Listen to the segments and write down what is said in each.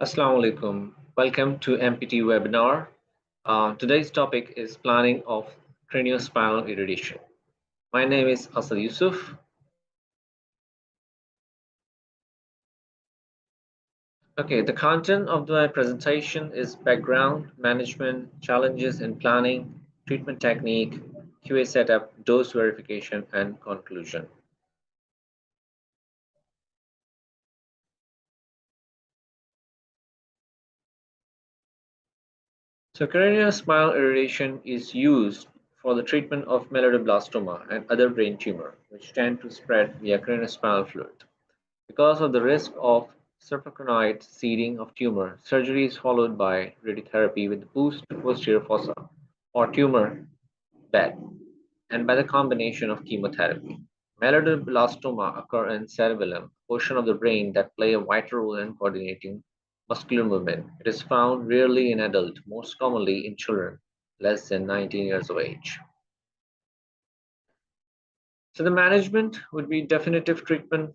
Assalamu alaikum. Welcome to MPT webinar. Today's topic is planning of craniospinal irradiation. My name is Asad Yusuf. Okay, the content of my presentation is background, management, challenges in planning, treatment technique, QA setup, dose verification, and conclusion. So craniospinal irradiation is used for the treatment of melanoblastoma and other brain tumor, which tend to spread via craniospinal fluid. Because of the risk of suprachoroid seeding of tumor, surgery is followed by radiotherapy with boost to posterior fossa or tumor bed, and by the combination of chemotherapy. Melanoblastoma occur in cerebellum, a portion of the brain that play a vital role in coordinating muscular movement. It is found rarely in adults, most commonly in children less than 19 years of age. So the management would be definitive treatment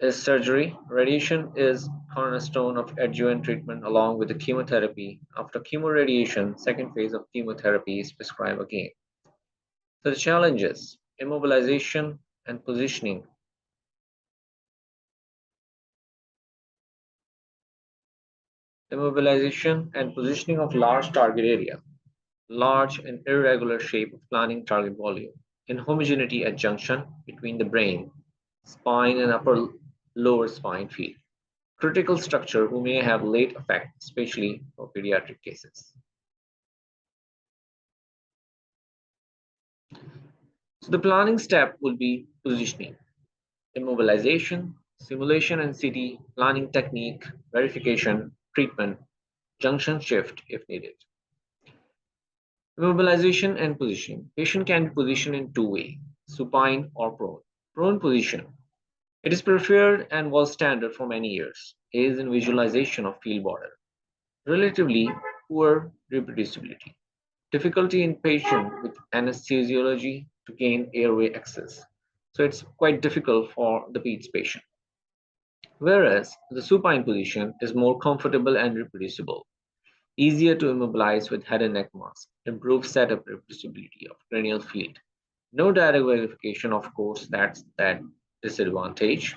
is surgery. Radiation is cornerstone of adjuvant treatment along with the chemotherapy. After chemoradiation, second phase of chemotherapy is prescribed again. So the challenges, immobilization and positioning. Immobilization and positioning of large target area, large and irregular shape of planning target volume, inhomogeneity at junction between the brain, spine and upper lower spine field. Critical structure who may have late effect, especially for pediatric cases. So the planning step will be positioning, immobilization, simulation and CT, planning technique, verification, treatment, junction shift if needed. Immobilization and positioning. Patient can be positioned in two ways, supine or prone. Prone position. It is preferred and was standard for many years. Aids in visualization of field border. Relatively poor reproducibility. Difficulty in patient with anesthesiology to gain airway access. So it's quite difficult for the PEDS patient. Whereas the supine position is more comfortable and reproducible, easier to immobilize with head and neck mask, improved setup reproducibility of cranial field. No direct verification, of course, that's that disadvantage.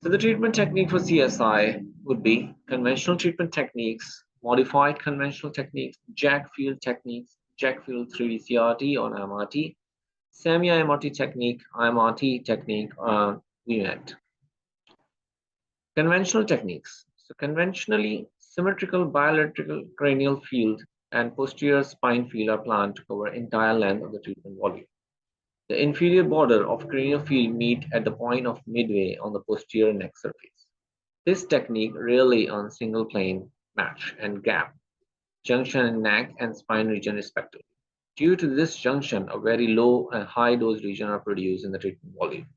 So the treatment technique for CSI would be conventional treatment techniques, modified conventional techniques, Jagged field techniques, Jagged field 3D CRT on IMRT, semi-IMRT technique, IMRT technique on VMAT. Conventional techniques. So conventionally, symmetrical bilateral cranial field and posterior spine field are planned to cover entire length of the treatment volume. The inferior border of cranial field meet at the point of midway on the posterior neck surface. This technique rarely on single plane match and gap, junction in neck and spine region respectively. Due to this junction, a very low and high dose region are produced in the treatment volume.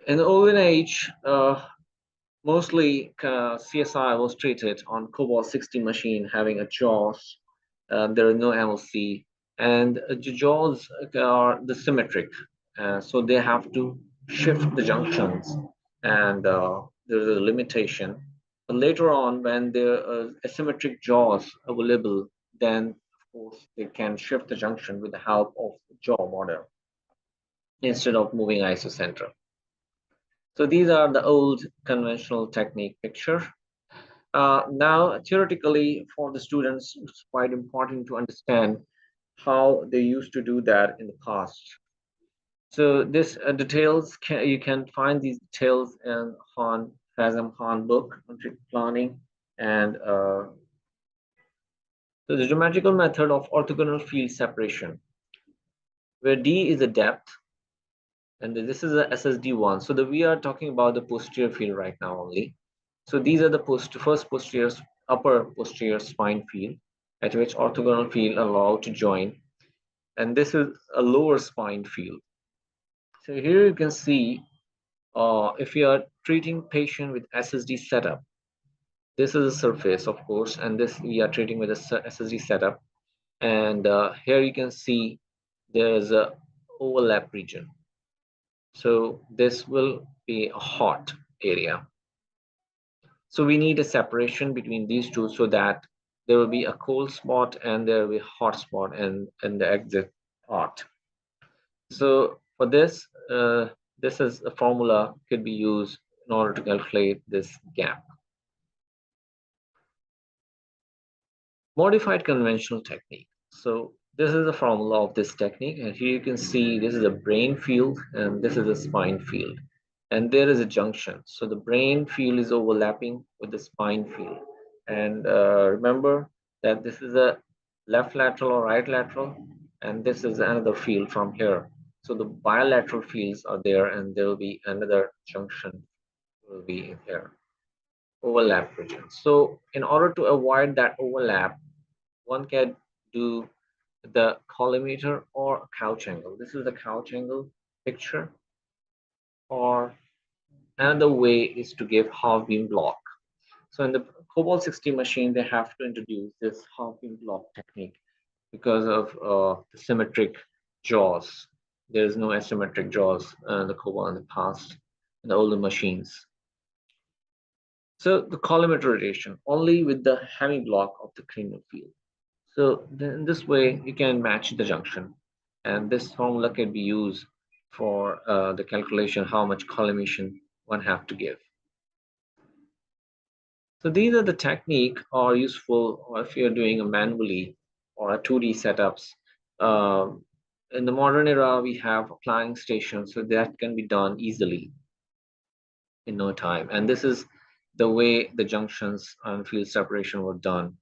In the olden age, mostly CSI was treated on Cobalt 60 machine having a JAWS. There is no MLC, and the JAWS are the symmetric, so they have to shift the junctions, and there's a limitation. But later on, when there is asymmetric JAWS available, then of course they can shift the junction with the help of the jaw model instead of moving isocentral. So these are the old conventional technique picture. Now, theoretically, for the students, it's quite important to understand how they used to do that in the past. So this details, you can find these details in Fazem Khan book on treatment planning. And so the geometrical method of orthogonal field separation, where D is the depth, and this is a SSD1. So we are talking about the posterior field right now only. So these are the first posterior, upper posterior spine field at which orthogonal field are allowed to join. And this is a lower spine field. So here you can see if you are treating patient with SSD setup, this is a surface, of course, and this we are treating with a SSD setup. And here you can see there is a overlap region. So this will be a hot area. So we need a separation between these two so that there will be a cold spot and there will be a hot spot in the exit part. So for this is a formula could be used in order to calculate this gap. Modified conventional technique. So this is the formula of this technique, and here you can see this is a brain field and this is a spine field, and there is a junction. So the brain field is overlapping with the spine field, and remember that this is a left lateral or right lateral, and this is another field from here. So the bilateral fields are there, and there will be another junction will be in here, overlap region. So in order to avoid that overlap, one can do the collimator or couch angle. This is the couch angle picture, or another way is to give half beam block. So in the Cobalt 60 machine, they have to introduce this half beam block technique because of the symmetric jaws. There is no asymmetric jaws in the Cobalt in the past, in the older machines. So the collimator radiation only with the hemi block of the cranial field. So in this way, you can match the junction. And this formula can be used for the calculation how much collimation one have to give. So these are the technique are useful if you're doing a manually or a 2D setups. In the modern era, we have a planning station, so that can be done easily in no time. And this is the way the junctions and field separation were done,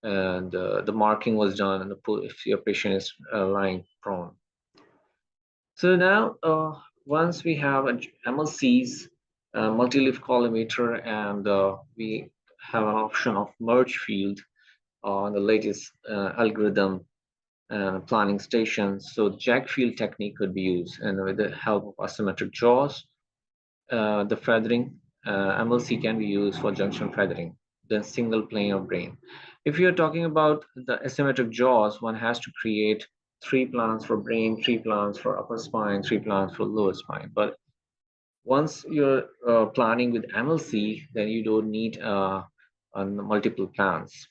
and the marking was done, and if your patient is lying prone. So now, once we have MLCs, multi-leaf collimator, and we have an option of merge field on the latest algorithm and planning stations. So Jagged field technique could be used, and with the help of asymmetric jaws, the feathering, MLC can be used for junction feathering, the single plane of brain. If you're talking about the asymmetric jaws, one has to create 3 plans for brain, 3 plans for upper spine, 3 plans for lower spine. But once you're planning with MLC, then you don't need multiple plans.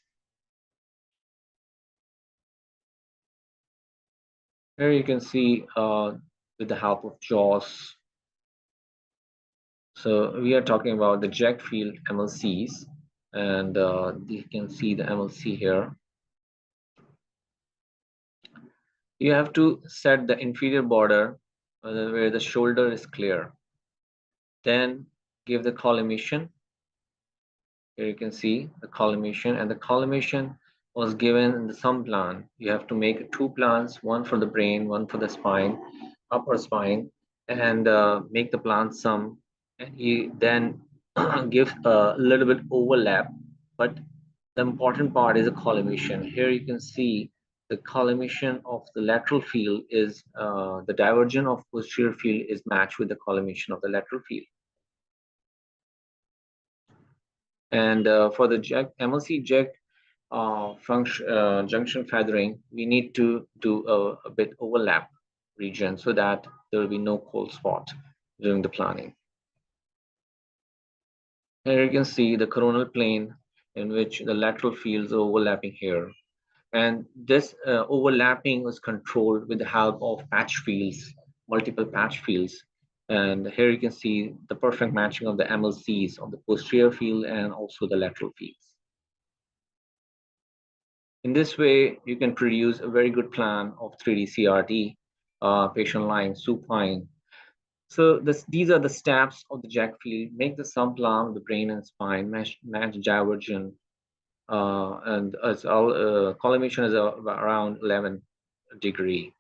Here you can see with the help of jaws. So we are talking about the Jagged field MLCs, and you can see the MLC here. You have to set the inferior border where the shoulder is clear. Then give the collimation. Here you can see the collimation, and the collimation was given in the sum plan. You have to make 2 plans, one for the brain, one for the spine, upper spine, and make the plan sum. And you then give a little bit overlap, but the important part is the collimation. Here you can see the collimation of the lateral field is the divergence of posterior field is matched with the collimation of the lateral field. And for the MLC Jagged junction feathering, we need to do a bit overlap region so that there will be no cold spot during the planning. Here you can see the coronal plane in which the lateral fields are overlapping here. And this overlapping was controlled with the help of patch fields, multiple patch fields. And here you can see the perfect matching of the MLCs of the posterior field and also the lateral fields. In this way, you can produce a very good plan of 3D CRT, patient lying supine. So these are the steps of the Jagged field. Make the sum plan of the brain and spine, match divergent, and as collimation is around 11 degree.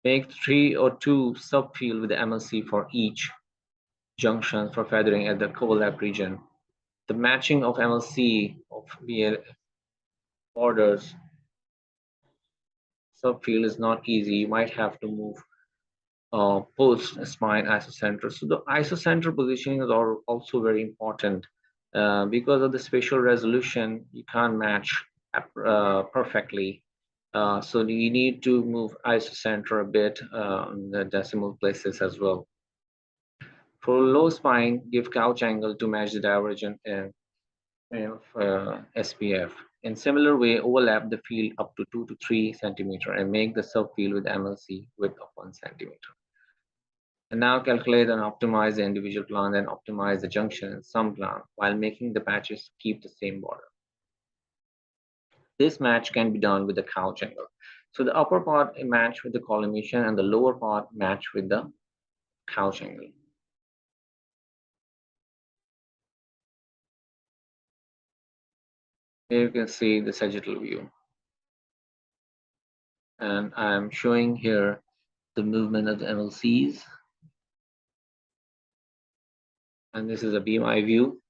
Make 3 or 2 subfield with the MLC for each junction for feathering at the overlap region. The matching of MLC of VL borders subfield is not easy. You might have to move post spine isocenter. So the isocenter positioning is also very important because of the spatial resolution. You can't match perfectly. So you need to move isocenter a bit in the decimal places as well. For low spine, give couch angle to match the divergence of SPF. In similar way, overlap the field up to 2 to 3 centimeter and make the subfield with MLC width of 1 centimeter. And now calculate and optimize the individual plan and optimize the junction in some plan while making the patches keep the same border. This match can be done with the couch angle. So the upper part match with the collimation and the lower part match with the couch angle. Here you can see the sagittal view. And I'm showing here the movement of the MLCs. And this is a BMI view.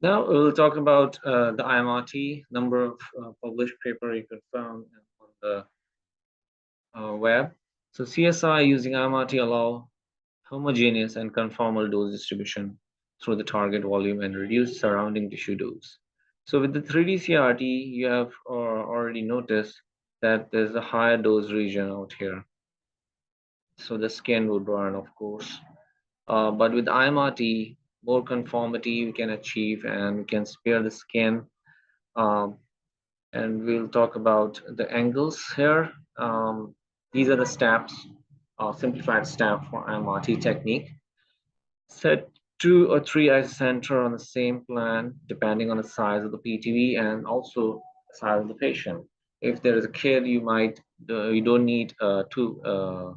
Now we'll talk about the IMRT, number of published paper you can find on the web. So CSI using IMRT allow homogeneous and conformal dose distribution through the target volume and reduce surrounding tissue dose. So with the 3D CRT, you have already noticed that there's a higher dose region out here. So the skin will burn, of course. But with IMRT, more conformity we can achieve and we can spare the skin. And we'll talk about the angles here. These are the steps, simplified step for IMRT technique. Set 2 or 3 isocenter on the same plan, depending on the size of the PTV and also the size of the patient. If there is a kid, you don't need two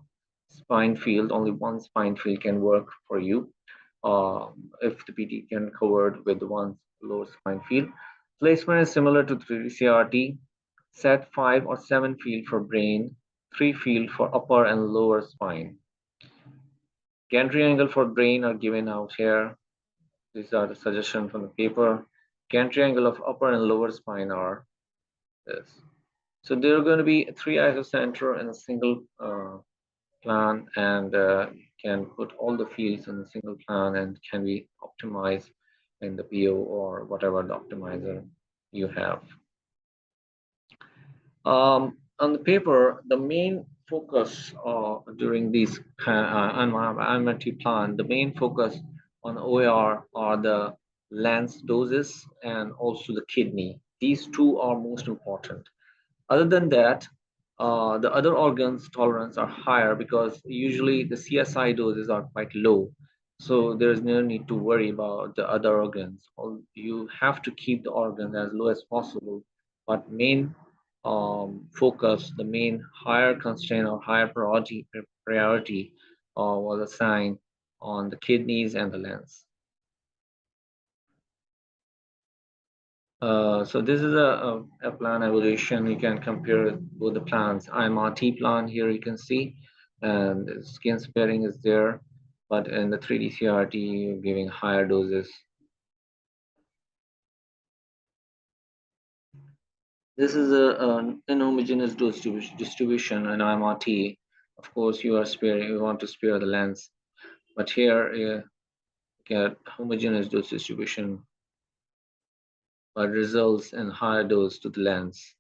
spine field. Only one spine field can work for you. If the PT can covered with one lower spine field. Placement is similar to 3D CRT. Set 5 or 7 field for brain, 3 field for upper and lower spine. Gantry angle for brain are given out here. These are the suggestions from the paper. Gantry angle of upper and lower spine are this. So there are going to be 3 isocenter in a single plan, and you can put all the fields in a single plan and can be optimized in the PO or whatever the optimizer you have. On the paper, the main focus during these IMRT plan, the main focus on OAR are the lens doses and also the kidney. These two are most important. Other than that, the other organs tolerance are higher because usually the CSI doses are quite low. So there's no need to worry about the other organs. You have to keep the organ as low as possible, but main focus, the main higher constraint or higher priority was assigned on the kidneys and the lens. So this is a plan evaluation. You can compare both the plans. IMRT plan here you can see, and the skin sparing is there, but in the 3D CRT you're giving higher doses. This is an inhomogeneous dose distribution in IMRT. Of course, you want to spare the lens, but here you get homogeneous dose distribution, but results in higher dose to the lens.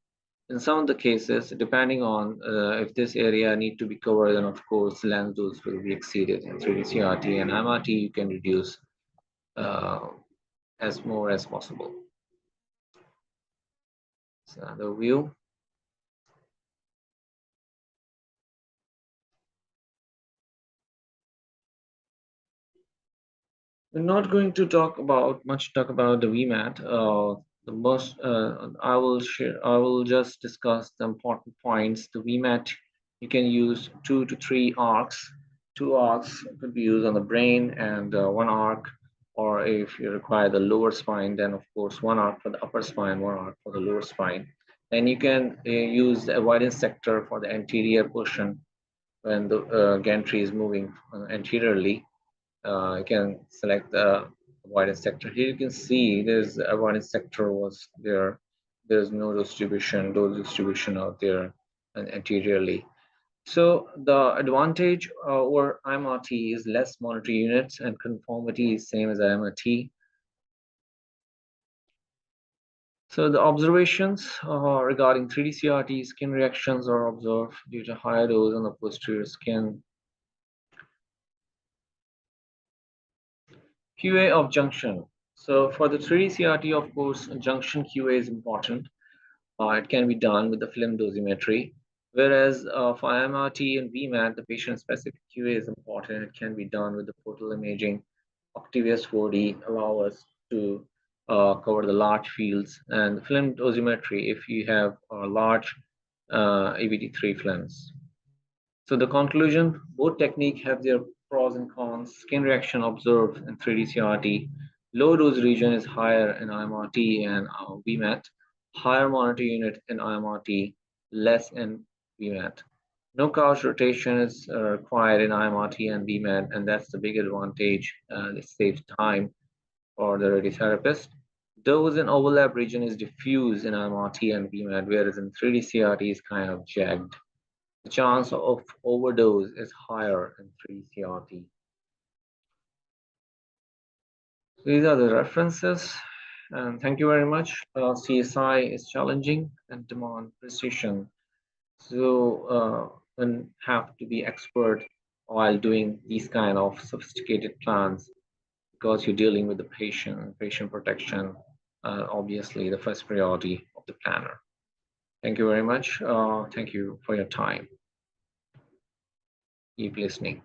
In some of the cases, depending on if this area need to be covered, then of course lens dose will be exceeded. In 3D CRT and IMRT, you can reduce as more as possible. It's another view. We're not going to talk about the VMAT. The most I will just discuss the important points. The VMAT, you can use 2 to 3 arcs. 2 arcs could be used on the brain and 1 arc, or if you require the lower spine, then of course 1 arc for the upper spine, 1 arc for the lower spine. And you can use the avoidance sector for the anterior portion when the gantry is moving anteriorly. You can select the avoidance sector. Here you can see there's the avoidance sector was there. There's no distribution out there and anteriorly. So the advantage over IMRT is less monitoring units and conformity is same as IMRT. So the observations regarding 3D CRT skin reactions are observed due to higher dose on the posterior skin. QA of junction. So for the 3D CRT, of course, junction QA is important. It can be done with the film dosimetry, whereas for IMRT and VMAT, the patient-specific QA is important. It can be done with the portal imaging. Octavius 4D allow us to cover the large fields, and the film dosimetry if you have large EVT3 films. So the conclusion, both techniques have their pros and cons. Skin reaction observed in 3D CRT. Low dose region is higher in IMRT and VMAT. Higher monitor unit in IMRT, less in VMAT. No couch rotation is required in IMRT and VMAT, and that's the big advantage. It saves time for the radiotherapist. Dose and overlap region is diffuse in IMRT and VMAT, whereas in 3D CRT is kind of jagged. The chance of overdose is higher in 3D CRT. These are the references, and thank you very much. CSI is challenging and demand precision, so one have to be expert while doing these kind of sophisticated plans because you're dealing with the patient and patient protection, obviously the first priority of the planner. Thank you very much. Thank you for your time. Keep listening.